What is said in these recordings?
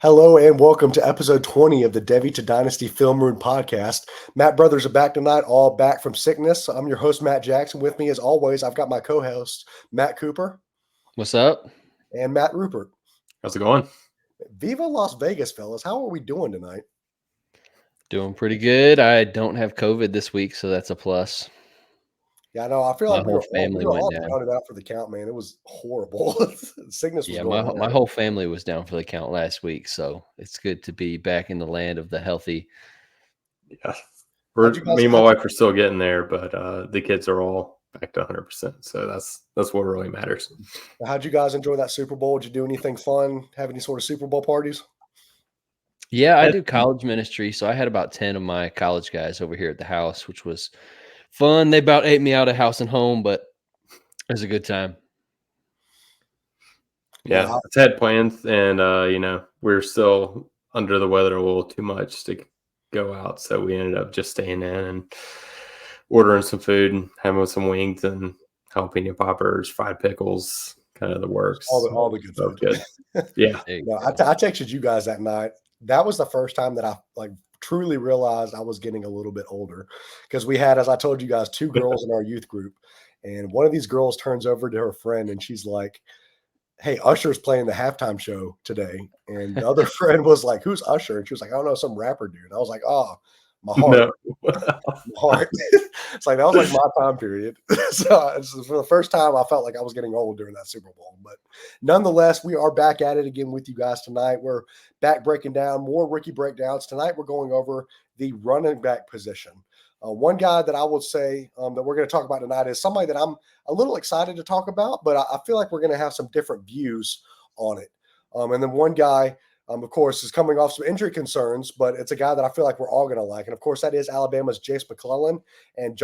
Hello and welcome to episode 20 of the Devy to Dynasty Film Room podcast. Matt Brothers are back tonight, all back from sickness. I'm your host, Matt Jackson. With me, as always, I've got my co-hosts, Matt Cooper What's up? and Matt Rupert. How's it going? Viva Las Vegas, fellas. How are we doing tonight? Doing pretty good. I don't have COVID this week, so that's a plus. Yeah, I know. I feel My like we whole were family went all down. counted out for the count, man. It was horrible. Sickness was Yeah, going my on. whole family was down for the count last week, so it's good to be back in the land of the healthy. Yeah, How'd you guys- me and my wife are still getting there, but the kids are all back to 100%. So that's what really matters. How'd you guys enjoy that Super Bowl? Did you do anything fun? Have any sort of Super Bowl parties? Yeah, I do college ministry, so I had about 10 of my college guys over here at the house, which was fun. They about ate me out of house and home, but it was a good time. Yeah, I've had plans, and we're still under the weather a little too much to go out, so we ended up just staying in and ordering some food and having some wings and jalapeno poppers, fried pickles, kind of the works. All the good food. Good. Yeah. No, I texted you guys that night. That was the first time that I truly realized I was getting a little bit older, because we had, as I told you guys, two girls in our youth group, and one of these girls turns over to her friend and she's like, "Hey, Usher's playing the halftime show today." And the other friend was like, "Who's Usher?" And she was like, "I don't know, some rapper dude." I was like, "Oh, my heart." No. My heart. It's like that was like my time period. So for the first time, I felt like I was getting old during that Super Bowl. But nonetheless, we are back at it again with you guys tonight. We're back breaking down more rookie breakdowns. Tonight, we're going over the running back position. One guy that I would say that we're going to talk about tonight is somebody that I'm a little excited to talk about, but I feel like we're going to have some different views on it. And then one guy, of course, is coming off some injury concerns, but it's a guy that I feel like we're all going to like. And of course, that is Alabama's Jase McLellan and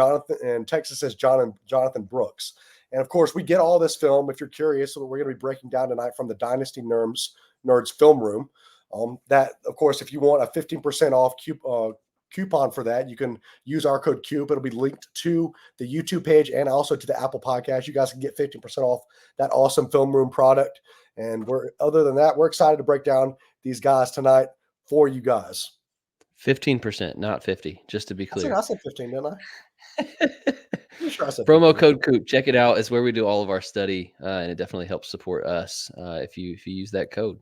Texas's Jonathon Brooks. And of course, we get all this film. If you're curious, so we're going to be breaking down tonight from the Dynasty Nerds Film Room. That, of course, if you want a 15% off coupon for that, you can use our code CUBE. It'll be linked to the YouTube page and also to the Apple Podcast. You guys can get 15% off that awesome Film Room product. And other than that, we're excited to break down these guys tonight for you guys. 15%, not 50, just to be clear. I said 15, didn't I? I'm sure I said Promo 15. code COOP. Check it out. It's where we do all of our study, and it definitely helps support us if you use that code.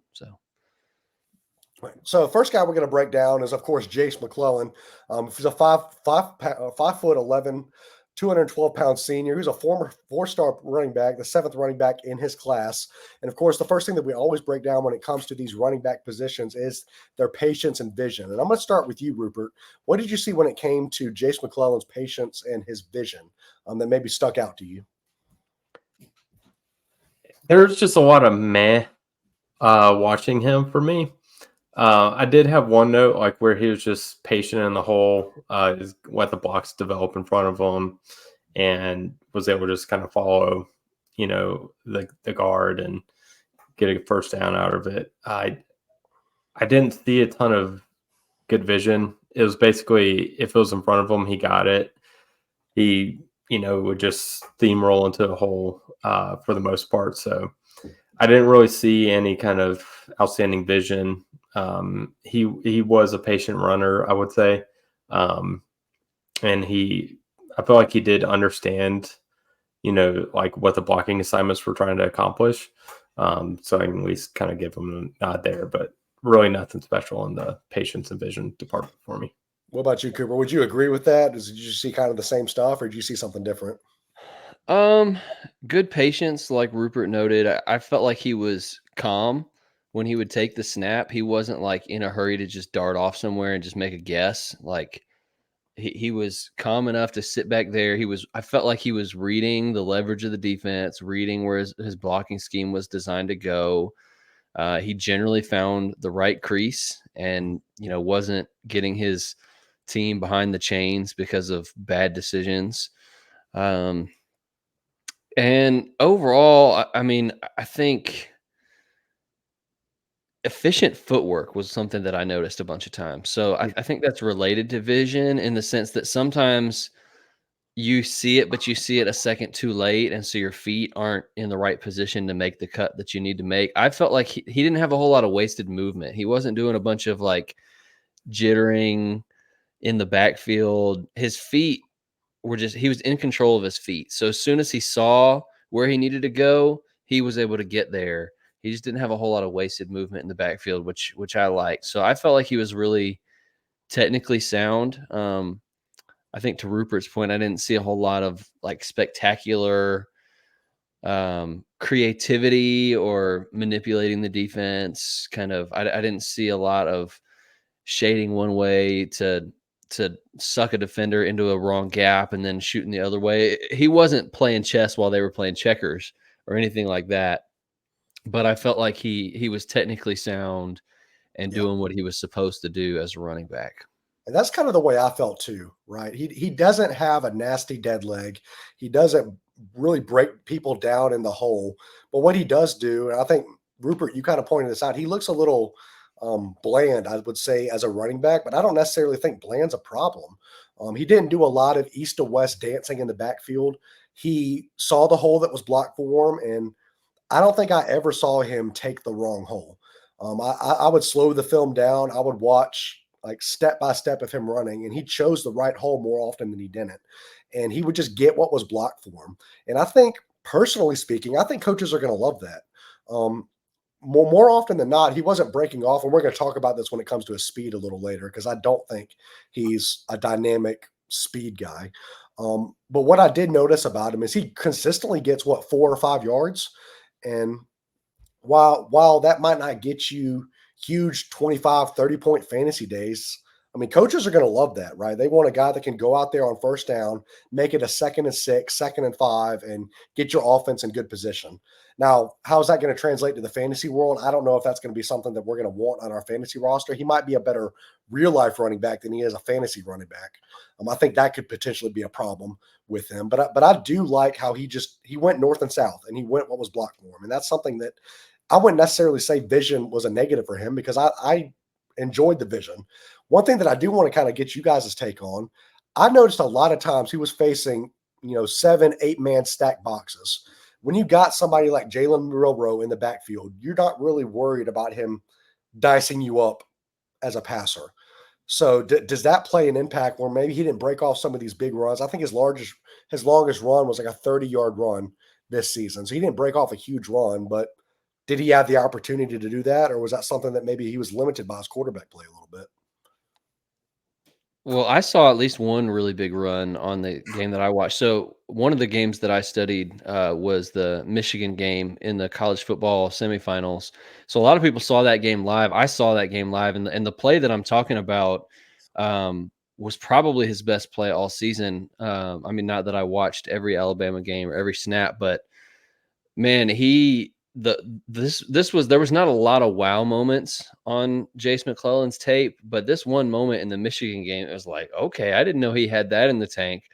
So first guy we're going to break down is, of course, Jase McLellan. He's a 5'11", 212-pound senior. He's a former four-star running back, the seventh running back in his class. And, of course, the first thing that we always break down when it comes to these running back positions is their patience and vision. And I'm going to start with you, Rupert. What did you see when it came to Jase McLellan's patience and his vision that maybe stuck out to you? There's just a lot of meh watching him for me. I did have one note, like where he was just patient in the hole, let the blocks develop in front of him, and was able to just kind of follow, the guard and get a first down out of it. I didn't see a ton of good vision. It was basically, if it was in front of him, he got it. He, would just steamroll into the hole for the most part. So I didn't really see any kind of outstanding vision. He was a patient runner, I would say. And I feel like he did understand, like what the blocking assignments were trying to accomplish. So I can at least kind of give him a nod there, but really nothing special in the patience and vision department for me. What about you, Cooper? Would you agree with that? Did you see kind of the same stuff, or did you see something different? Good patience, like Rupert noted. I felt like he was calm when he would take the snap. He wasn't like in a hurry to just dart off somewhere and just make a guess. Like he was calm enough to sit back there. I felt like he was reading the leverage of the defense, reading where his blocking scheme was designed to go. He generally found the right crease and, wasn't getting his team behind the chains because of bad decisions. And overall, I think efficient footwork was something that I noticed a bunch of times. So I think that's related to vision in the sense that sometimes you see it, but you see it a second too late, and so your feet aren't in the right position to make the cut that you need to make. I felt like he didn't have a whole lot of wasted movement. He wasn't doing a bunch of like jittering in the backfield. His feet were just, he was in control of his feet. So as soon as he saw where he needed to go, he was able to get there. He just didn't have a whole lot of wasted movement in the backfield, which I liked. So I felt like he was really technically sound. I think to Rupert's point, I didn't see a whole lot of like spectacular creativity or manipulating the defense. Kind of, I didn't see a lot of shading one way to suck a defender into a wrong gap and then shooting the other way. He wasn't playing chess while they were playing checkers or anything like that. But I felt like he was technically sound and doing what he was supposed to do as a running back. And that's kind of the way I felt too, right? He doesn't have a nasty dead leg. He doesn't really break people down in the hole. But what he does do, and I think Rupert, you kind of pointed this out, he looks a little bland, I would say, as a running back, but I don't necessarily think bland's a problem. He didn't do a lot of east to west dancing in the backfield. He saw the hole that was blocked for him, and I don't think I ever saw him take the wrong hole. I would slow the film down. I would watch like step by step of him running, and he chose the right hole more often than he didn't. And he would just get what was blocked for him. And I think, personally speaking, I think coaches are going to love that. More often than not, he wasn't breaking off. And we're going to talk about this when it comes to his speed a little later, because I don't think he's a dynamic speed guy. But what I did notice about him is he consistently gets, 4 or 5 yards. And while that might not get you huge 25, 30-point fantasy days, I mean, coaches are going to love that, right? They want a guy that can go out there on first down, make it a 2nd and 6, 2nd and 5, and get your offense in good position. Now, how is that going to translate to the fantasy world? I don't know if that's going to be something that we're going to want on our fantasy roster. He might be a better real-life running back than he is a fantasy running back. I think that could potentially be a problem with him. But I do like how he went north and south, and he went what was blocked for him. And that's something that I wouldn't necessarily say vision was a negative for him, because I enjoyed the vision. One thing that I do want to kind of get you guys' take on, I noticed a lot of times he was facing, 7, 8-man stack boxes. When you got somebody like Jalen Milroe in the backfield, you're not really worried about him dicing you up as a passer. So does that play an impact where maybe he didn't break off some of these big runs? I think his longest run was like a 30-yard run this season. So he didn't break off a huge run, but did he have the opportunity to do that? Or was that something that maybe he was limited by his quarterback play a little bit? Well, I saw at least one really big run on the game that I watched. So one of the games that I studied was the Michigan game in the college football semifinals. So a lot of people saw that game live. I saw that game live, and the play that I'm talking about was probably his best play all season. I mean, not that I watched every Alabama game or every snap, but man, there was not a lot of wow moments on Jase McLellan's tape, but this one moment in the Michigan game, it was like, okay, I didn't know he had that in the tank.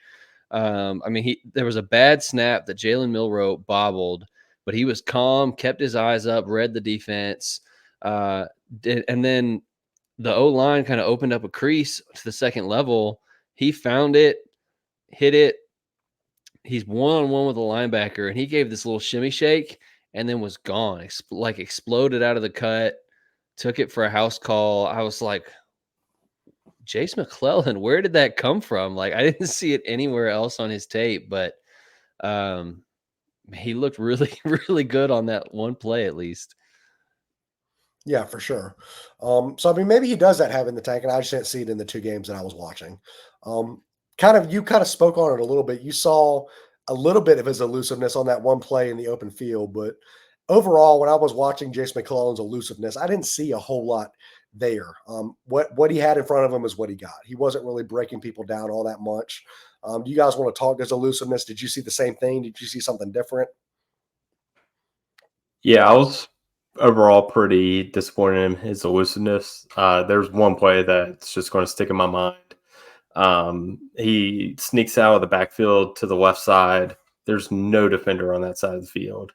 I mean, there was a bad snap that Jalen Milroe bobbled, but he was calm, kept his eyes up, read the defense, and then the O-line kind of opened up a crease to the second level. He found it, hit it. He's one-on-one with a linebacker, and he gave this little shimmy shake and then was gone, exploded out of the cut, took it for a house call. I was like, Jase McLellan, where did that come from? Like, I didn't see it anywhere else on his tape, but he looked really, really good on that one play at least. Yeah, for sure. So, I mean, maybe he does have in the tank, and I just didn't see it in the 2 games that I was watching. You kind of spoke on it a little bit. You saw a little bit of his elusiveness on that one play in the open field, but overall, when I was watching Jase McClellan's elusiveness, I didn't see a whole lot there. What he had in front of him is what he got. He wasn't really breaking people down all that much. Do you guys want to talk his elusiveness? Did you see the same thing? Did you see something different? Yeah, I was overall pretty disappointed in his elusiveness. There's one play that's just going to stick in my mind. He sneaks out of the backfield to the left side. There's no defender on that side of the field.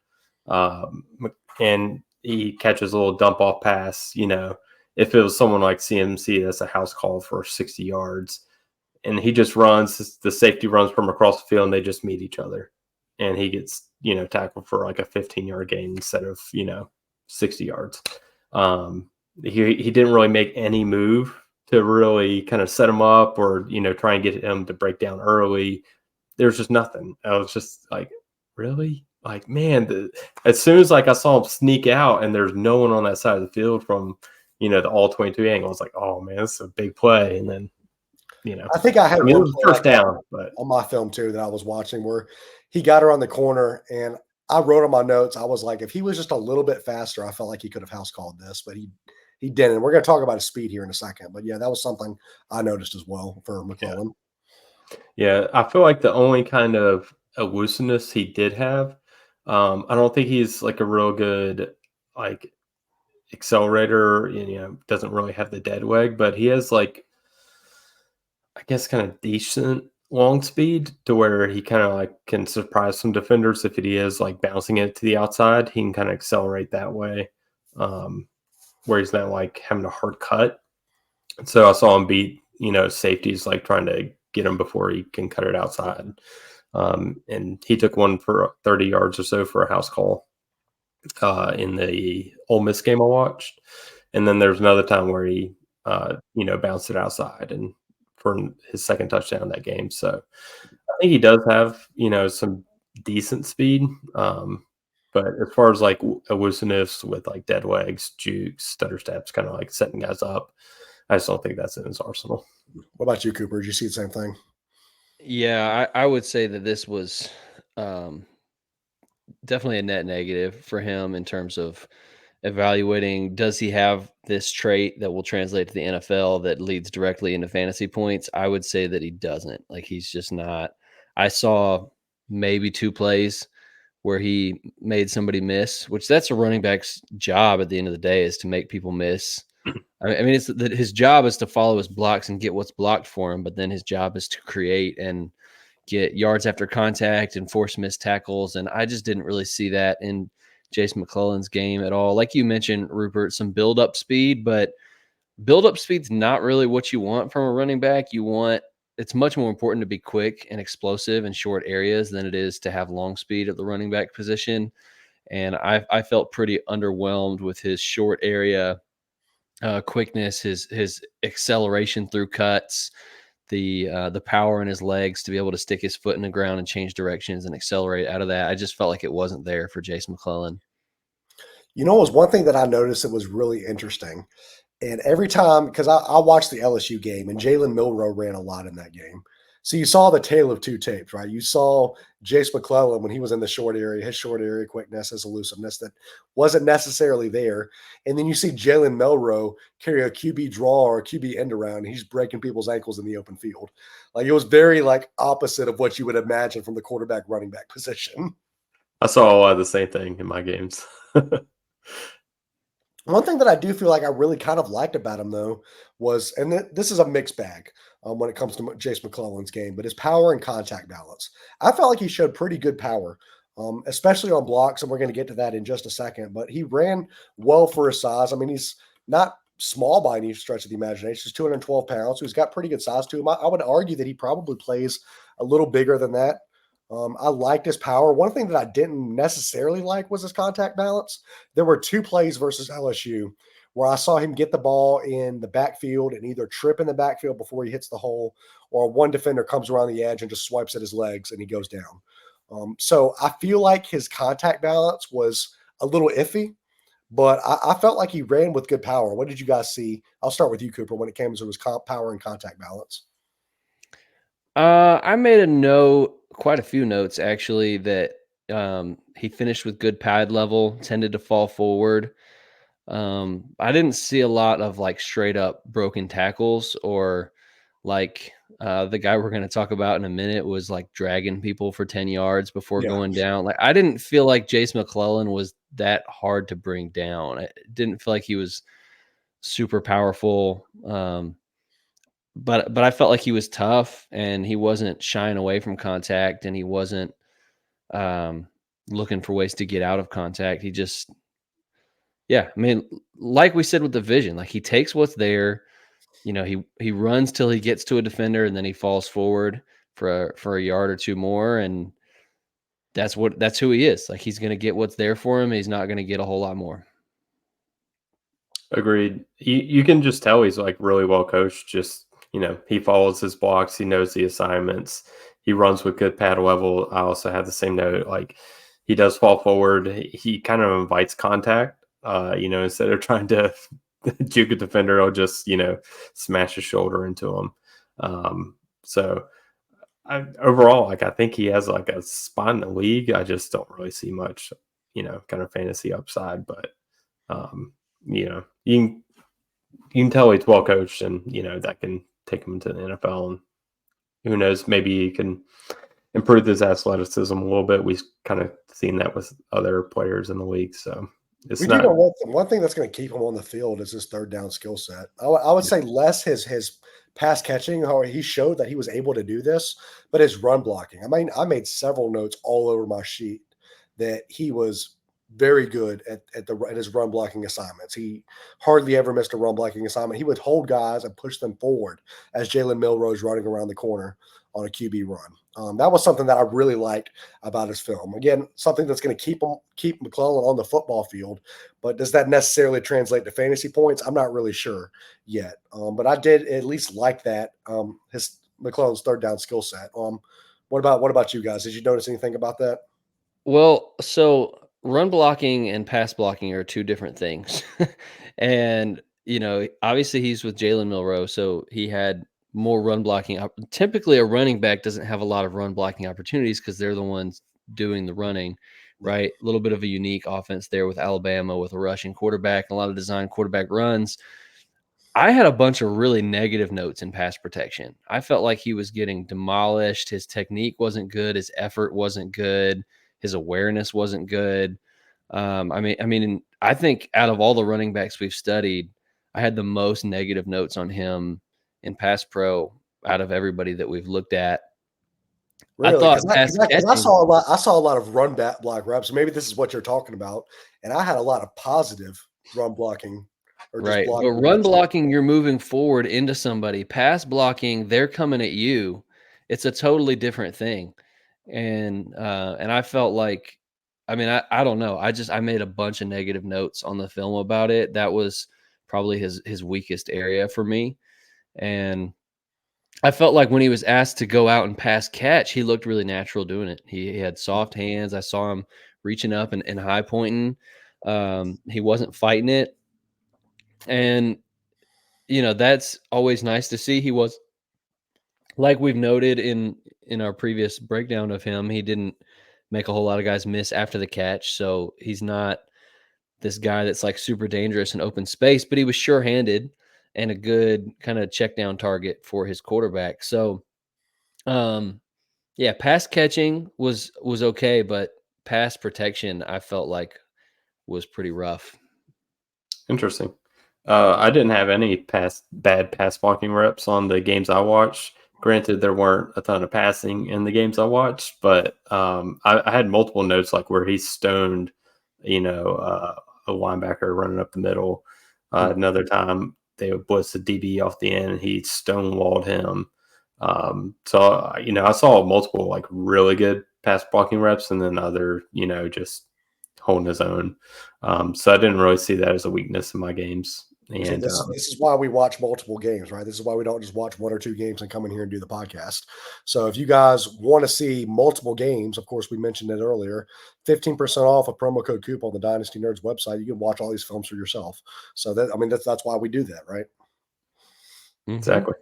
And he catches a little dump off pass. If it was someone like CMC, that's a house call for 60 yards. and he just runs. The safety runs from across the field, and they just meet each other, and he gets tackled for like a 15-yard gain instead of 60 yards. He didn't really make any move to really kind of set him up or try and get him to break down early. There's just nothing. I was just like, really? Like, man, as soon as I saw him sneak out and there's no one on that side of the field from the all 22 angle, I was like, oh man, this is a big play. And then I think I had it was first down, but on my film too that I was watching where he got around the corner, and I wrote on my notes, I was like, if he was just a little bit faster, I felt like he could have house called this, but he didn't. We're going to talk about his speed here in a second, but yeah, that was something I noticed as well for McLellan. Yeah, I feel like the only kind of elusiveness he did have, I don't think he's like a real good accelerator. Doesn't really have the dead leg, but he has I guess kind of decent long speed to where he kind of can surprise some defenders if he is bouncing it to the outside. He can kind of accelerate that way, where he's not having a hard cut. So I saw him beat safeties trying to get him before he can cut it outside. And he took one for 30 yards or so for a house call in the Ole Miss game I watched. And then there's another time where he bounced it outside and for his second touchdown that game. So I think he does have some decent speed. But as far as elusiveness with dead legs, jukes, stutter steps, kind of setting guys up, I just don't think that's in his arsenal. What about you, Cooper? Did you see the same thing? Yeah, I would say that this was definitely a net negative for him in terms of evaluating, does he have this trait that will translate to the NFL that leads directly into fantasy points? I would say that he doesn't. He's just not. I saw maybe 2 plays where he made somebody miss, which that's a running back's job at the end of the day, is to make people miss. I mean, it's that his job is to follow his blocks and get what's blocked for him, but then his job is to create and get yards after contact and force missed tackles. And I just didn't really see that in Jase McLellan's game at all. Like you mentioned, Rupert, some build-up speed, but build-up speed's not really what you want from a running back. It's much more important to be quick and explosive in short areas than it is to have long speed at the running back position. And I felt pretty underwhelmed with his short area quickness, his acceleration through cuts, the power in his legs to be able to stick his foot in the ground and change directions and accelerate out of that. I just felt like it wasn't there for Jase McLellan. It was one thing that I noticed that was really interesting. And every time, because I watched the LSU game, and Jalen Milroe ran a lot in that game. So you saw the tale of two tapes, right? You saw Jase McLellan when he was in the short area, his short area quickness, his elusiveness that wasn't necessarily there. And then you see Jalen Milroe carry a QB draw or a QB end around, and he's breaking people's ankles in the open field. It was very opposite of what you would imagine from the quarterback running back position. I saw a lot of the same thing in my games. One thing that I do feel like I really kind of liked about him, though, was, and this is a mixed bag when it comes to Jase McLellan's game, but his power and contact balance. I felt like he showed pretty good power, especially on blocks, and we're going to get to that in just a second. But he ran well for his size. I mean, he's not small by any stretch of the imagination. He's 212 pounds, so he's got pretty good size to him. I would argue that he probably plays a little bigger than that. I liked his power. One thing that I didn't necessarily like was his contact balance. There were 2 plays versus LSU where I saw him get the ball in the backfield and either trip in the backfield before he hits the hole, or one defender comes around the edge and just swipes at his legs and he goes down. So I feel like his contact balance was a little iffy, but I felt like he ran with good power. What did you guys see? I'll start with you, Cooper, when it came to his power and contact balance. I made quite a few notes actually, that he finished with good pad level, tended to fall forward. I didn't see a lot of straight up broken tackles, or the guy we're going to talk about in a minute was dragging people for 10 yards before going down. I didn't feel like Jase McLellan was that hard to bring down. I didn't feel like he was super powerful. But I felt like he was tough, and he wasn't shying away from contact, and he wasn't looking for ways to get out of contact. He just, I mean, like we said with the vision, he takes what's there, he runs till he gets to a defender and then he falls forward for a yard or two more, and that's who he is. Like, he's going to get what's there for him. He's not going to get a whole lot more. Agreed. You can just tell he's like really well coached. Just, he follows his blocks. He knows the assignments. He runs with good pad level. I also have the same note. Like, he does fall forward. He kind of invites contact. Instead of trying to juke a defender, he'll just, smash his shoulder into him. So overall, like, I think he has like a spot in the league. I just don't really see much, kind of fantasy upside. But you can tell he's well coached, and that can take him into the NFL. And who knows, maybe he can improve his athleticism a little bit. We've kind of seen that with other players in the league. So it's not one thing that's going to keep him on the field is his third down skill set. I would say less his pass catching, how he showed that he was able to do this, but his run blocking. I mean, I made several notes all over my sheet that he was very good at his run blocking assignments. He hardly ever missed a run blocking assignment. He would hold guys and push them forward as Jalen Milroe's running around the corner on a QB run. That was something that I really liked about his film. Again, something that's going to keep McLellan on the football field, but does that necessarily translate to fantasy points? I'm not really sure yet. But I did at least like that, his McLellan's third down skill set. What about you guys? Did you notice anything about that? Well, so run blocking and pass blocking are two different things. And, obviously he's with Jalen Milroe, so he had more run blocking. Typically, a running back doesn't have a lot of run blocking opportunities because they're the ones doing the running, right? A little bit of a unique offense there with Alabama, with a rushing quarterback and a lot of design quarterback runs. I had a bunch of really negative notes in pass protection. I felt like he was getting demolished. His technique wasn't good. His effort wasn't good. His awareness wasn't good. I think out of all the running backs we've studied, I had the most negative notes on him in pass pro out of everybody that we've looked at. Really? I thought Because I saw a lot. I saw a lot of run back block reps. Maybe this is what you're talking about. And I had a lot of positive run blocking. Right. But run blocking, you're moving forward into somebody. Pass blocking, they're coming at you. It's a totally different thing. And I felt like, I don't know. I made a bunch of negative notes on the film about it. That was probably his weakest area for me. And I felt like when he was asked to go out and pass catch, he looked really natural doing it. He had soft hands. I saw him reaching up and high pointing. He wasn't fighting it. And, that's always nice to see. He was, like we've noted in our previous breakdown of him, he didn't make a whole lot of guys miss after the catch. So he's not this guy that's like super dangerous in open space, but he was sure-handed and a good kind of check down target for his quarterback. So, yeah, pass catching was okay, but pass protection I felt like was pretty rough. Interesting. I didn't have any bad pass blocking reps on the games I watched. Granted, there weren't a ton of passing in the games I watched, but I had multiple notes like where he stoned, a linebacker running up the middle. Another time they blitzed a DB off the end and he stonewalled him. So I saw multiple like really good pass blocking reps and then other, just holding his own. So I didn't really see that as a weakness in my games. And this is why we watch multiple games, right? This is why we don't just watch one or two games and come in here and do the podcast. So if you guys want to see multiple games, of course, we mentioned it earlier, 15% off a promo code Coop on the Dynasty Nerds website. You can watch all these films for yourself. So that's why we do that, right? Exactly.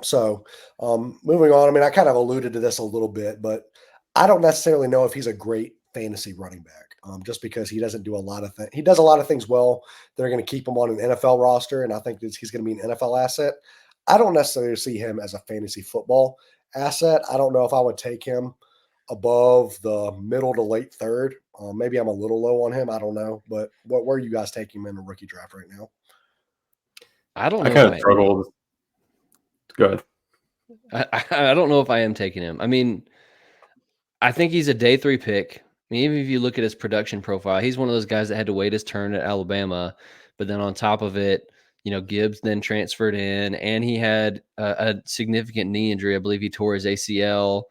So moving on, I kind of alluded to this a little bit, but I don't necessarily know if he's a great fantasy running back. Just because he doesn't do a lot of things. He does a lot of things well. They're going to keep him on an NFL roster, and I think he's going to be an NFL asset. I don't necessarily see him as a fantasy football asset. I don't know if I would take him above the middle to late third. Maybe I'm a little low on him. I don't know. But where are you guys taking him in the rookie draft right now? I don't know. I kind of struggled. Go ahead. I don't know if I am taking him. I think he's a day 3 pick. Even if you look at his production profile, he's one of those guys that had to wait his turn at Alabama, but then on top of it, Gibbs then transferred in, and he had a significant knee injury. I believe he tore his ACL.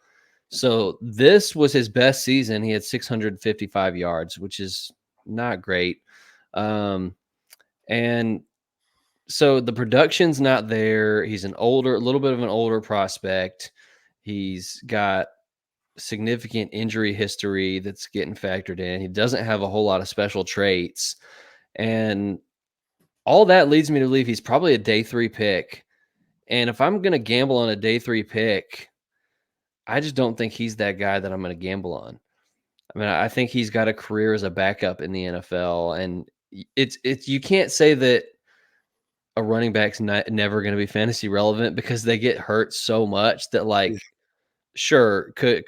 So this was his best season. He had 655 yards, which is not great. And so the production's not there. He's a little bit of an older prospect. He's got significant injury history that's getting factored in. He doesn't have a whole lot of special traits. And all that leads me to believe he's probably a day 3 pick. And if I'm going to gamble on a day 3 pick, I just don't think he's that guy that I'm going to gamble on. I mean, I think he's got a career as a backup in the NFL, and it's you can't say that a running back's never going to be fantasy relevant because they get hurt so much that, like, sure, could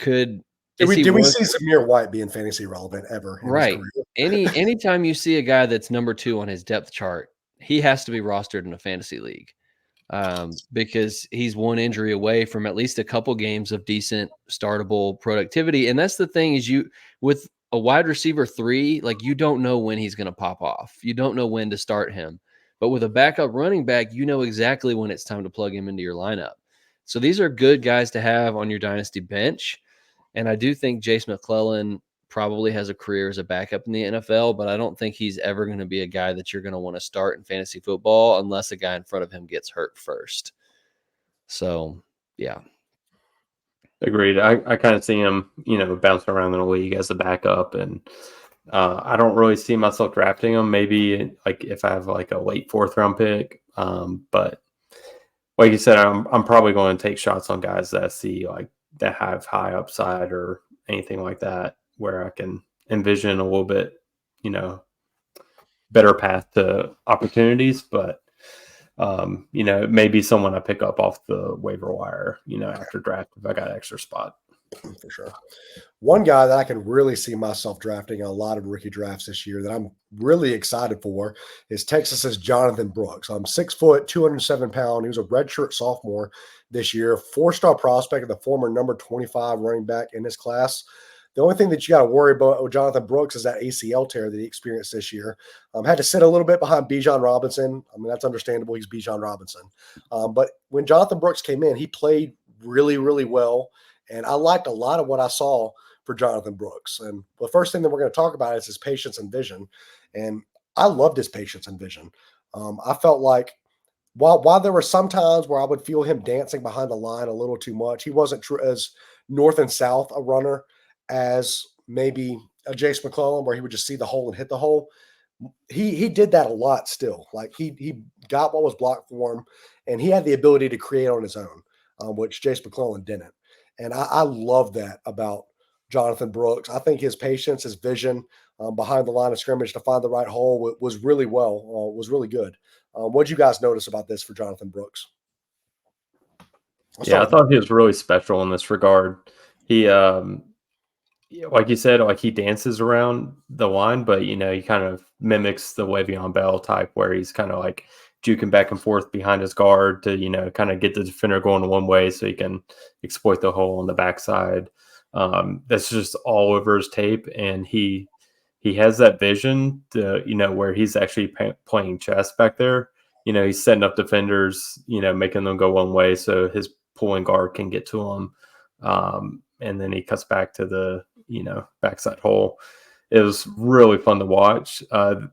did we see Zamir White being fantasy relevant ever in his right? career? Anytime you see a guy that's number 2 on his depth chart, he has to be rostered in a fantasy league. Because he's one injury away from at least a couple games of decent startable productivity. And that's the thing is with a wide receiver 3, like, you don't know when he's going to pop off. You don't know when to start him. But with a backup running back, you know exactly when it's time to plug him into your lineup. So these are good guys to have on your dynasty bench. And I do think Jase McLellan probably has a career as a backup in the NFL, but I don't think he's ever going to be a guy that you're going to want to start in fantasy football unless a guy in front of him gets hurt first. So, yeah. Agreed. I kind of see him, bouncing around in the league as a backup, and I don't really see myself drafting him. Maybe like if I have like a late 4th round pick, but like you said, I'm probably going to take shots on guys that I see like that have high upside or anything like that, where I can envision a little bit, better path to opportunities. But, it may be someone I pick up off the waiver wire, after draft if I got an extra spot. For sure. One guy that I can really see myself drafting in a lot of rookie drafts this year that I'm really excited for is Texas's Jonathon Brooks. 6 foot, 207 pound. He was a redshirt sophomore this year, 4-star prospect of the former number 25 running back in his class. The only thing that you got to worry about with Jonathon Brooks is that ACL tear that he experienced this year. Had to sit a little bit behind Bijan Robinson. I mean, that's understandable. He's Bijan Robinson. But when Jonathon Brooks came in, he played really, really well. And I liked a lot of what I saw for Jonathon Brooks. And the first thing that we're going to talk about is his patience and vision. And I loved his patience and vision. I felt like while there were some times where I would feel him dancing behind the line a little too much, he wasn't as north and south a runner as maybe a Jase McLellan, where he would just see the hole and hit the hole. He did that a lot still. Like he got what was blocked for him, and he had the ability to create on his own, which Jase McLellan didn't. And I love that about Jonathon Brooks. I think his patience, his vision behind the line of scrimmage to find the right hole was really really good. What did you guys notice about this for Jonathon Brooks? I thought he was really special in this regard. He, like you said, like he dances around the line, but he kind of mimics the Le'Veon Bell type, where he's kind of like juking back and forth behind his guard to kind of get the defender going one way so he can exploit the hole on the backside. That's just all over his tape, and he has that vision to where he's actually playing chess back there. He's setting up defenders, making them go one way so his pulling guard can get to him, and then he cuts back to the backside hole. It was really fun to watch.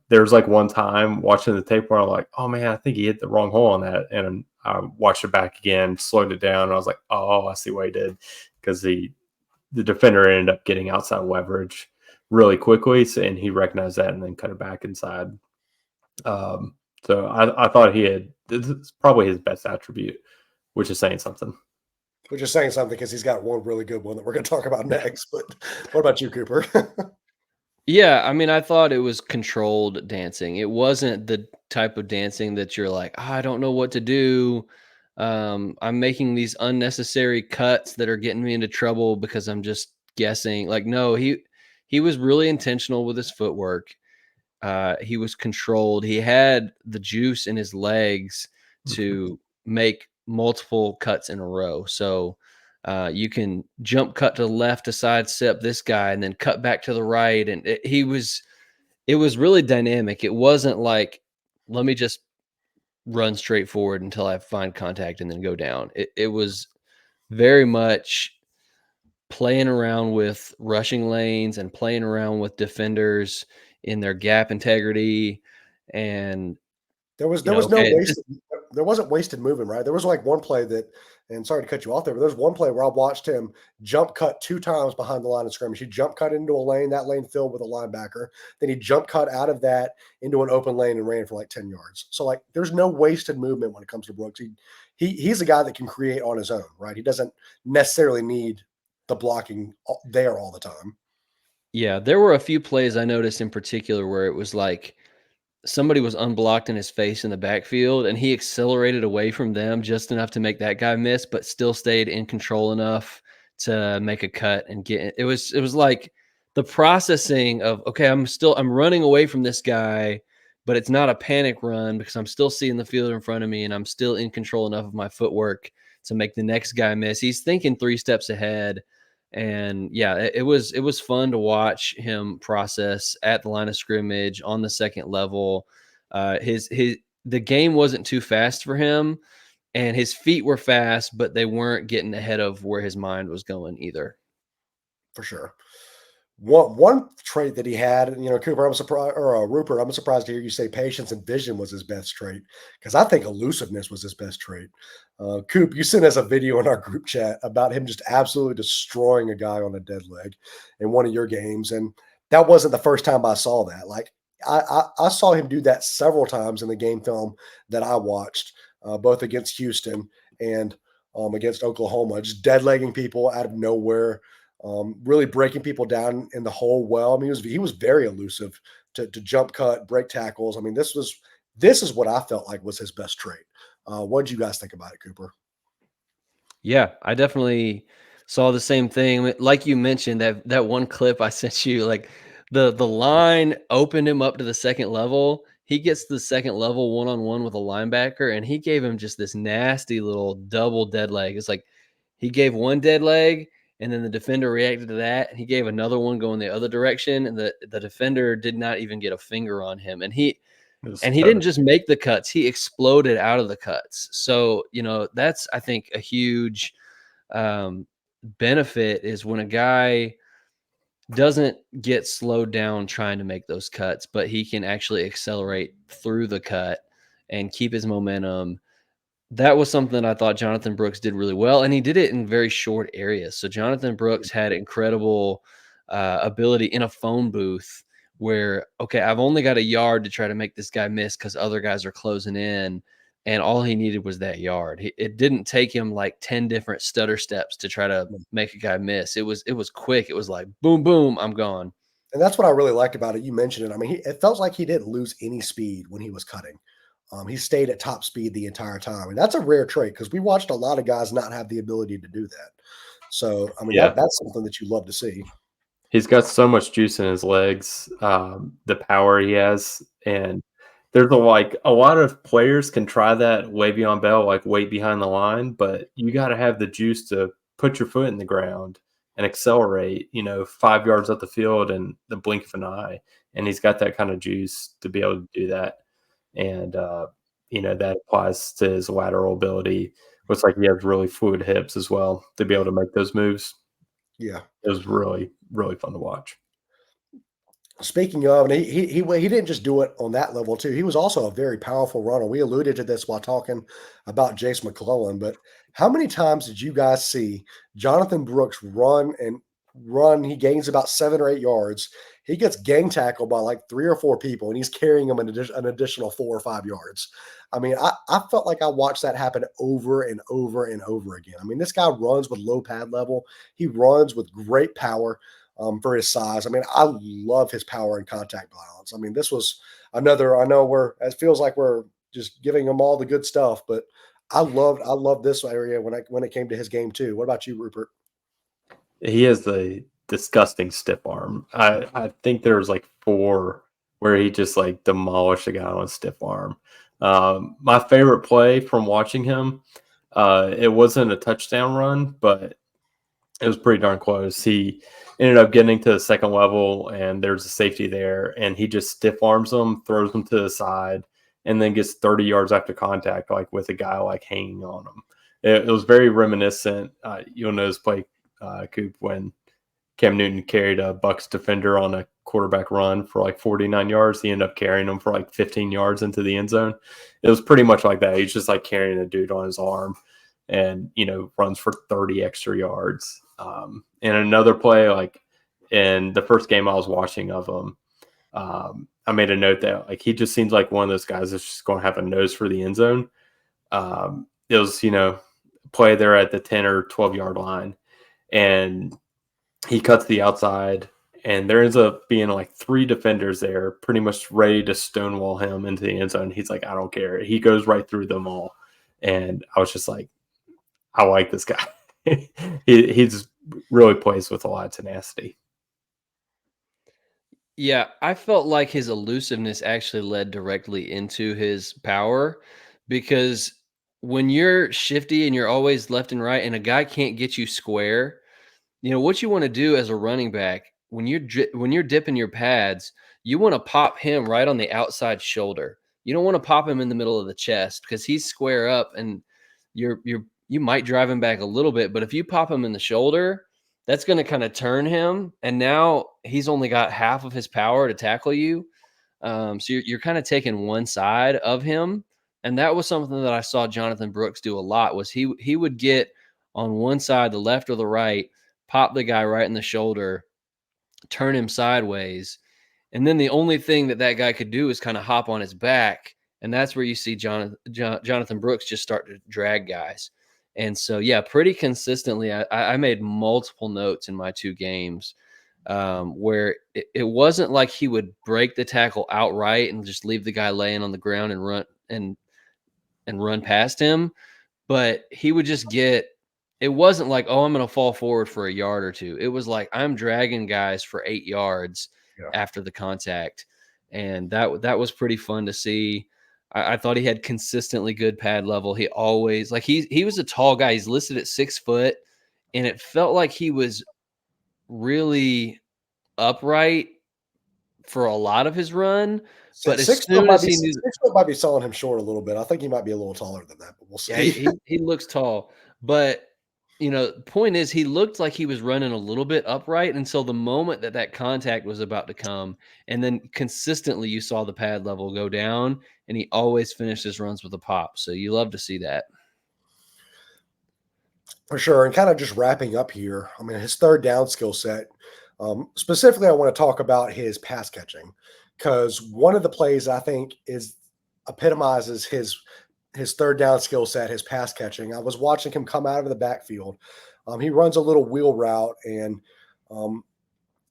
There's like one time watching the tape where I'm like, oh man, I think he hit the wrong hole on that. And I watched it back again, slowed it down. And I was like, oh, I see what he did. Because the defender ended up getting outside leverage really quickly. And he recognized that and then cut it back inside. So I thought this is probably his best attribute, which is saying something. Which is saying something because he's got one really good one that we're going to talk about next. But what about you, Cooper? Yeah, I mean, I thought it was controlled dancing. It wasn't the type of dancing that you're like, I don't know what to do. I'm making these unnecessary cuts that are getting me into trouble because I'm just guessing. Like, no, he was really intentional with his footwork. He was controlled. He had the juice in his legs to make multiple cuts in a row. So you can jump cut to the left to sidestep this guy and then cut back to the right. And it was really dynamic. It wasn't like, let me just run straight forward until I find contact and then go down. It was very much playing around with rushing lanes and playing around with defenders in their gap integrity. And, There was you know, no okay, wasted. There wasn't wasted movement, right? There was like one play that, and sorry to cut you off there, but there's one play where I watched him jump cut 2 times behind the line of scrimmage. He jump cut into a lane, that lane filled with a linebacker. Then he jump cut out of that into an open lane and ran for like 10 yards. So like, there's no wasted movement when it comes to Brooks. He's a guy that can create on his own, right? He doesn't necessarily need the blocking there all the time. yeah, there were a few plays I noticed in particular where it was like somebody was unblocked in his face in the backfield and he accelerated away from them just enough to make that guy miss, but still stayed in control enough to make a cut and get it. Was like the processing of, okay, I'm running away from this guy, but it's not a panic run because I'm still seeing the field in front of me and I'm still in control enough of my footwork to make the next guy miss. He's thinking 3 steps ahead. And yeah, it was fun to watch him process at the line of scrimmage on the second level. His the game wasn't too fast for him, and his feet were fast, but they weren't getting ahead of where his mind was going either. For sure. One trait that he had, Cooper, I'm surprised, or Rupert, I'm surprised to hear you say patience and vision was his best trait, because I think elusiveness was his best trait. Coop, you sent us a video in our group chat about him just absolutely destroying a guy on a dead leg in one of your games, and that wasn't the first time I saw that. Like I saw him do that several times in the game film that I watched, both against Houston and against Oklahoma, just dead legging people out of nowhere. Really breaking people down in the hole well. I mean, he was very elusive to jump cut, break tackles. I mean, this is what I felt like was his best trait. What did you guys think about it, Cooper? Yeah, I definitely saw the same thing. Like you mentioned, that one clip I sent you, like the line opened him up to the second level. He gets the second level one-on-one with a linebacker, and he gave him just this nasty little double dead leg. It's like he gave one dead leg, and then the defender reacted to that, and he gave another one going the other direction, and the defender did not even get a finger on him. And he didn't just make the cuts, he exploded out of the cuts. So, that's, I think, a huge benefit is when a guy doesn't get slowed down trying to make those cuts, but he can actually accelerate through the cut and keep his momentum. That was something that I thought Jonathon Brooks did really well, and he did it in very short areas. So Jonathon Brooks had incredible ability in a phone booth where, okay, I've only got a yard to try to make this guy miss because other guys are closing in, and all he needed was that yard. It didn't take him like 10 different stutter steps to try to make a guy miss. It was quick. It was like boom, boom, I'm gone. And that's what I really liked about it. You mentioned it. I mean, it felt like he didn't lose any speed when he was cutting. He stayed at top speed the entire time, and that's a rare trait because we watched a lot of guys not have the ability to do that. So, I mean, Yeah. that's something that you love to see. He's got so much juice in his legs, the power he has, and there's a lot of players can try that Le'Veon Bell, like wait behind the line, but you got to have the juice to put your foot in the ground and accelerate, 5 yards up the field in the blink of an eye. And he's got that kind of juice to be able to do that. And, that applies to his lateral ability. Looks like he has really fluid hips as well to be able to make those moves. Yeah. It was really, really fun to watch. Speaking of, and he didn't just do it on that level too. He was also a very powerful runner. We alluded to this while talking about Jase McLellan, but how many times did you guys see Jonathon Brooks run? He gains about 7 or 8 yards. He gets gang tackled by like 3 or 4 people, and he's carrying him an additional 4 or 5 yards. I mean, I felt like I watched that happen over and over and over again. I mean, this guy runs with low pad level. He runs with great power. For his size. I mean, I love his power and contact balance. I mean, this was another, I know it feels like we're just giving him all the good stuff, but I love this area when it came to his game too. What about you, Rupert? He has a disgusting stiff arm. I think there was like 4 where he just like demolished a guy on a stiff arm. My favorite play from watching him, it wasn't a touchdown run, but it was pretty darn close. He ended up getting to the second level, and there's a safety there, and he just stiff arms him, throws him to the side, and then gets 30 yards after contact, like with a guy like hanging on him. It was very reminiscent. You'll notice play Coop when Cam Newton carried a Bucs defender on a quarterback run for like 49 yards. He ended up carrying him for like 15 yards into the end zone. It was pretty much like that. He's just like carrying a dude on his arm and, runs for 30 extra yards. And another play, like in the first game I was watching of him, I made a note that like he just seems like one of those guys that's just going to have a nose for the end zone. It was, play there at the 10 or 12-yard line, and he cuts the outside, and there ends up being like 3 defenders there pretty much ready to stonewall him into the end zone. He's like, I don't care. He goes right through them all. And I was just like, I like this guy. He's really plays with a lot of tenacity. Yeah, I felt like his elusiveness actually led directly into his power, because when you're shifty and you're always left and right and a guy can't get you square, what you want to do as a running back when you're dipping your pads, you want to pop him right on the outside shoulder. You don't want to pop him in the middle of the chest because he's square up and you might drive him back a little bit, but if you pop him in the shoulder, that's going to kind of turn him, and now he's only got half of his power to tackle you. So you're kind of taking one side of him, and that was something that I saw Jonathon Brooks do a lot. Was he would get on one side, the left or the right, pop the guy right in the shoulder, turn him sideways, and then the only thing that guy could do is kind of hop on his back, and that's where you see Jonathon Brooks just start to drag guys. And so, yeah, pretty consistently, I made multiple notes in my 2 games where it wasn't like he would break the tackle outright and just leave the guy laying on the ground and run past him, but he would just get. It wasn't like, oh, I'm going to fall forward for a yard or 2. It was like I'm dragging guys for 8 yards after the contact, and that was pretty fun to see. I thought he had consistently good pad level. He always he was a tall guy. He's listed at 6 foot, and it felt like he was really upright for a lot of his run. But as soon as he knew 6 foot might be selling him short a little bit. I think he might be a little taller than that, but we'll see. Yeah, he looks tall, but point is he looked like he was running a little bit upright until the moment that contact was about to come. And then consistently you saw the pad level go down, and he always finished his runs with a pop. So you love to see that. For sure. And kind of just wrapping up here, I mean, his third down skill set, specifically, I want to talk about his pass catching, because one of the plays I think epitomizes his third down skill set, his pass catching. I was watching him come out of the backfield. He runs a little wheel route, and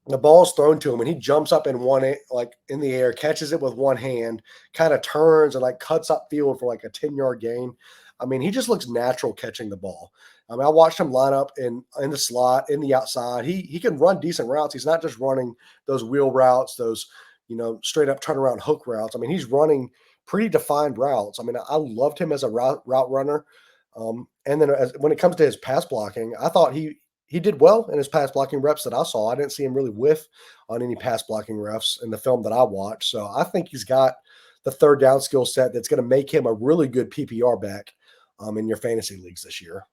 the ball's thrown to him, and he jumps up in in the air, catches it with one hand, kind of turns and like cuts up field for like a 10-yard gain. I mean, he just looks natural catching the ball. I mean, I watched him line up in the slot, in the outside. He can run decent routes. He's not just running those wheel routes, those straight up turnaround hook routes. I mean, he's running pretty defined routes. I mean, I loved him as a route runner. And then when it comes to his pass blocking, I thought he did well in his pass blocking reps that I saw. I didn't see him really whiff on any pass blocking refs in the film that I watched. So I think he's got the third down skill set that's going to make him a really good PPR back in your fantasy leagues this year.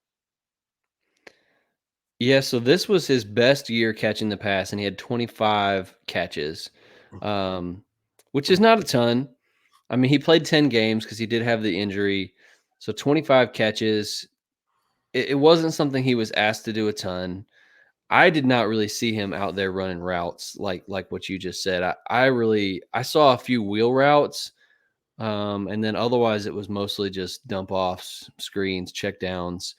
Yeah, so this was his best year catching the pass, and he had 25 catches, which is not a ton. I mean, he played 10 games because he did have the injury. So 25 catches. It wasn't something he was asked to do a ton. I did not really see him out there running routes like what you just said. I saw a few wheel routes, and then otherwise it was mostly just dump offs, screens, check downs.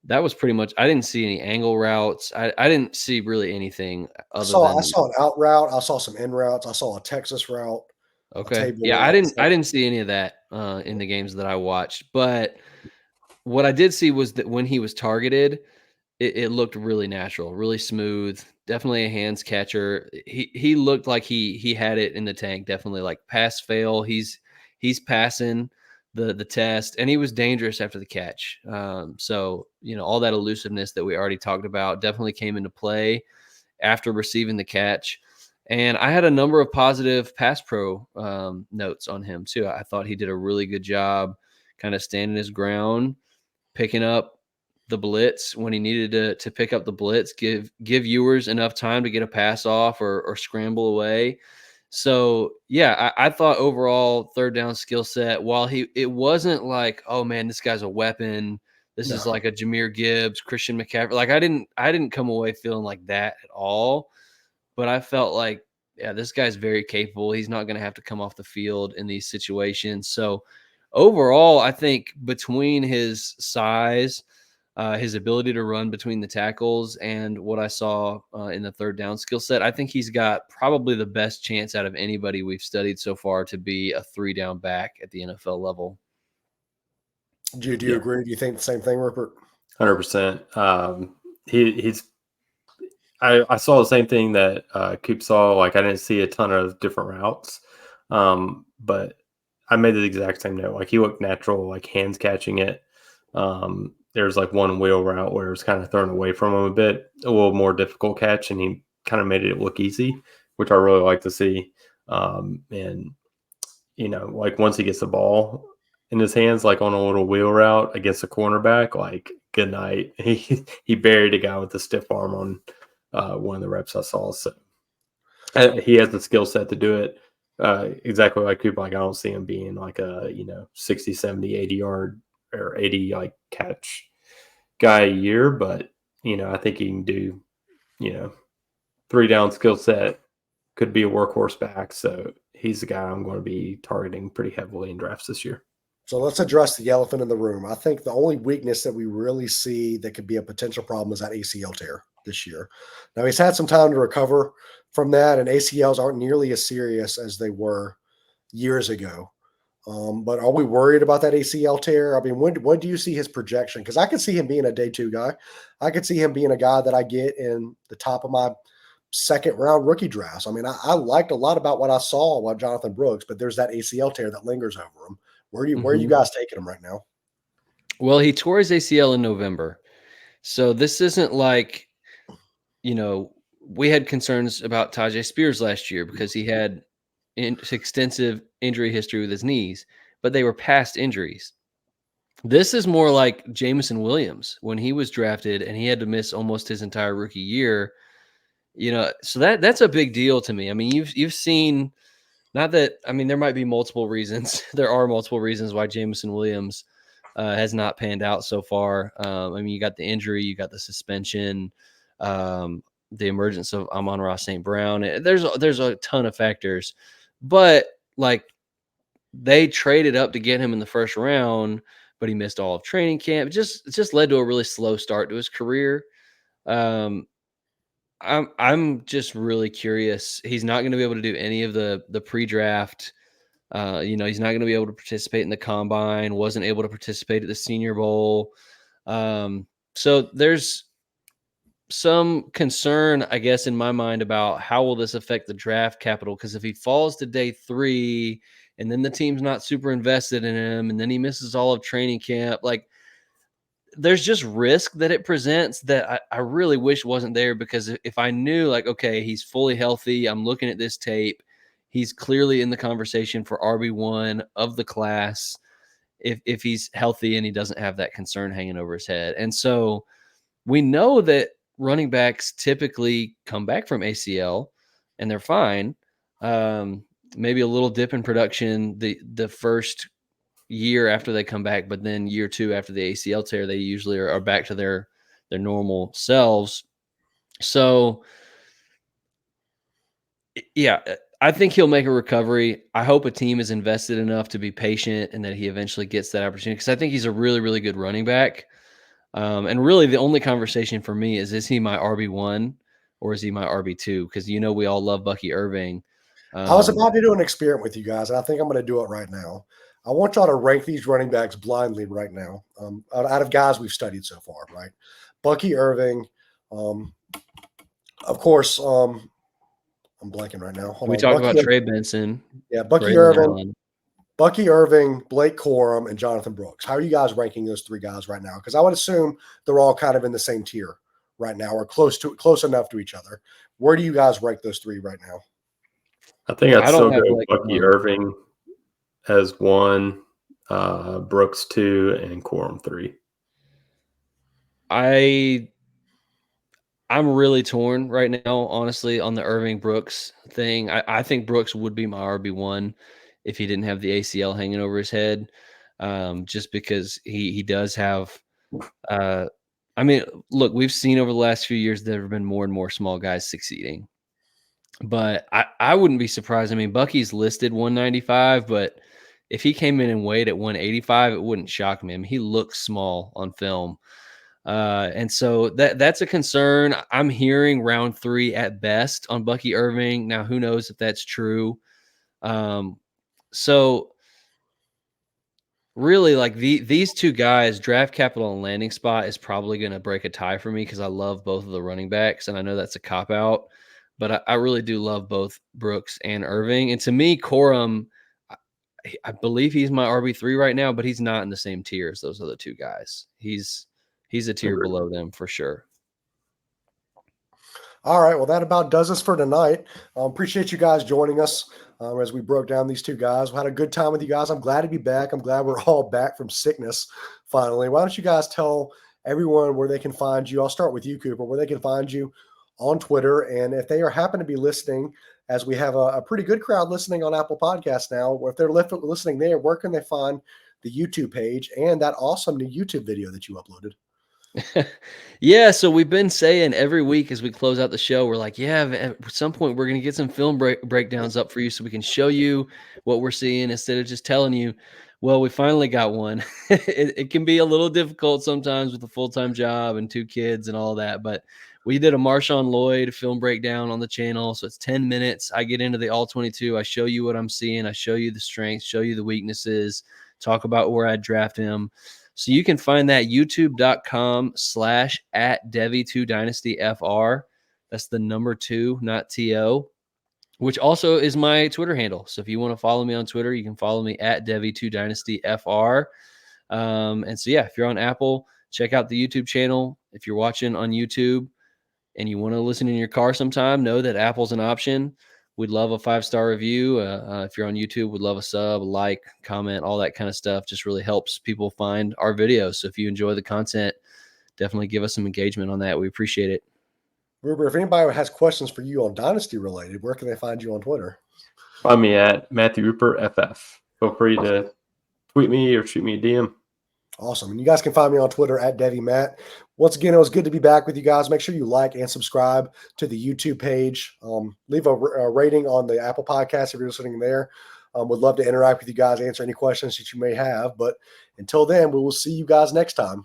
That was pretty much. I didn't see any angle routes. I didn't see really anything other than. I saw an out route. I saw some in routes. I saw a Texas route. Okay. Yeah, I didn't see any of that in the games that I watched. But what I did see was that when he was targeted, it looked really natural, really smooth. Definitely a hands catcher. He looked like he had it in the tank. Definitely like pass fail. He's passing the test, and he was dangerous after the catch. So all that elusiveness that we already talked about definitely came into play after receiving the catch. And I had a number of positive pass pro notes on him too. I thought he did a really good job kind of standing his ground, picking up the blitz when he needed to pick up the blitz, give Ewers enough time to get a pass off or scramble away. So yeah, I thought overall third down skill set, while it wasn't like, oh man, this guy's a weapon. This is like a Jahmyr Gibbs, Christian McCaffrey. Like I didn't come away feeling like that at all. But I felt like, yeah, this guy's very capable. He's not going to have to come off the field in these situations. So overall, I think between his size, his ability to run between the tackles, and what I saw in the third down skill set, I think he's got probably the best chance out of anybody we've studied so far to be a 3-down back at the NFL level. Do you agree? Do you think the same thing, Rupert? 100%. He's. I saw the same thing that Coop saw. Like I didn't see a ton of different routes, but I made the exact same note. Like he looked natural, like hands catching it. There's like one wheel route where it was kind of thrown away from him a little more difficult catch, and he kind of made it look easy, which I really like to see. And you know, like once he gets the ball in his hands, like on a little wheel route against a cornerback, like good night. He buried a guy with a stiff arm on one of the reps I saw. So he has the skill set to do it exactly like Cooper. Like I don't see him being like a 60, 70, 80 yard or 80 like catch guy a year, but I think he can do 3-down skill set, could be a workhorse back. So he's the guy I'm going to be targeting pretty heavily in drafts this year. So let's address the elephant in the room. I think the only weakness that we really see that could be a potential problem is that ACL tear this year. Now he's had some time to recover from that, and ACLs aren't nearly as serious as they were years ago. But are we worried about that ACL tear? I mean, when do you see his projection? Because I could see him being a day 2 guy. I could see him being a guy that I get in the top of my second round rookie drafts. I mean, I liked a lot about what I saw with Jonathon Brooks, but there's that ACL tear that lingers over him. Where are you guys taking him right now? Well, he tore his ACL in November. So this isn't like, we had concerns about Tajay Spears last year because he had extensive injury history with his knees, but they were past injuries. This is more like Jameson Williams when he was drafted and he had to miss almost his entire rookie year. So that's a big deal to me. I mean, you've seen, not that, I mean, there might be multiple reasons. There are multiple reasons why Jameson Williams has not panned out so far. I mean, you got the injury, you got the suspension, the emergence of Amon-Ra St. Brown. There's a ton of factors, but like they traded up to get him in the first round, but he missed all of training camp. It just led to a really slow start to his career. I'm just really curious. He's not going to be able to do any of the pre-draft. He's not going to be able to participate in the combine. Wasn't able to participate at the Senior Bowl. So there's some concern, I guess, in my mind about how will this affect the draft capital? Because if he falls to day 3 and then the team's not super invested in him and then he misses all of training camp, like there's just risk that it presents that I really wish wasn't there, because if I knew like, okay, he's fully healthy, I'm looking at this tape, he's clearly in the conversation for RB1 of the class if he's healthy and he doesn't have that concern hanging over his head. And so we know that running backs typically come back from ACL and they're fine. Maybe a little dip in production the first year after they come back, but then year 2 after the ACL tear, they usually are back to their normal selves. So yeah, I think he'll make a recovery. I hope a team is invested enough to be patient and that he eventually gets that opportunity, because I think he's a really, really good running back. And really the only conversation for me is he my RB1 or is he my RB2? Because we all love Bucky Irving. I was about to do an experiment with you guys, and I think I'm going to do it right now. I want y'all to rank these running backs blindly right now, out of guys we've studied so far, right? Bucky Irving, of course. I'm blanking right now. We talked about Trey Benson. Yeah, Bucky Irving, Blake Corum, and Jonathon Brooks. How are you guys ranking those 3 guys right now? Because I would assume they're all kind of in the same tier right now, or close enough to each other. Where do you guys rank those 3 right now? I think I'd I still don't have go like Bucky Irving as 1, Brooks 2, and Corum 3. I'm really torn right now, honestly, on the Irving Brooks thing. I think Brooks would be my RB1 if he didn't have the ACL hanging over his head, just because he does have. I mean, look, we've seen over the last few years there have been more and more small guys succeeding, but I wouldn't be surprised. I mean, Bucky's listed 195, but if he came in and weighed at 185, it wouldn't shock me. I mean, he looks small on film. And so that's a concern. I'm hearing round 3 at best on Bucky Irving. Now, who knows if that's true? So really, like these two guys, draft capital and landing spot is probably going to break a tie for me because I love both of the running backs, and I know that's a cop out, but I really do love both Brooks and Irving. And to me, Corum, I believe he's my RB3 right now, but he's not in the same tier as those other two guys. He's a tier below them for sure. All right. Well, that about does us for tonight. Appreciate you guys joining us as we broke down these two guys. We had a good time with you guys. I'm glad to be back. I'm glad we're all back from sickness finally. Why don't you guys tell everyone where they can find you? I'll start with you, Cooper, where they can find you on Twitter. And if they are happen to be listening, as we have a pretty good crowd listening on Apple Podcasts now, or if they're listening there, where can they find the YouTube page and that awesome new YouTube video that you uploaded? Yeah, so we've been saying every week as we close out the show, we're like, yeah, at some point we're going to get some film breakdowns up for you so we can show you what we're seeing instead of just telling you. Well, we finally got one. It can be a little difficult sometimes with a full-time job and 2 kids and all that, but we did a Marshawn Lloyd film breakdown on the channel, so it's 10 minutes. I get into the all-22. I show you what I'm seeing. I show you the strengths, show you the weaknesses, talk about where I'd draft him. So you can find that youtube.com/@Devy2DynastyFR. That's the number 2, not TO, which also is my Twitter handle. So if you want to follow me on Twitter, you can follow me at Devy2DynastyFR. And so, yeah, if you're on Apple, check out the YouTube channel. If you're watching on YouTube and you want to listen in your car sometime, know that Apple's an option. We'd love a 5-star review. If you're on YouTube, we'd love a sub, a like, comment, all that kind of stuff. Just really helps people find our videos. So if you enjoy the content, definitely give us some engagement on that. We appreciate it. Ruber, if anybody has questions for you on Dynasty related, where can they find you on Twitter? Find me at Matthew Rupert FF. Feel free to tweet me or shoot me a DM. Awesome. And you guys can find me on Twitter at DevyMatt. Once again, it was good to be back with you guys. Make sure you like and subscribe to the YouTube page. Leave a rating on the Apple Podcast if you're listening there. Would love to interact with you guys, answer any questions that you may have. But until then, we will see you guys next time.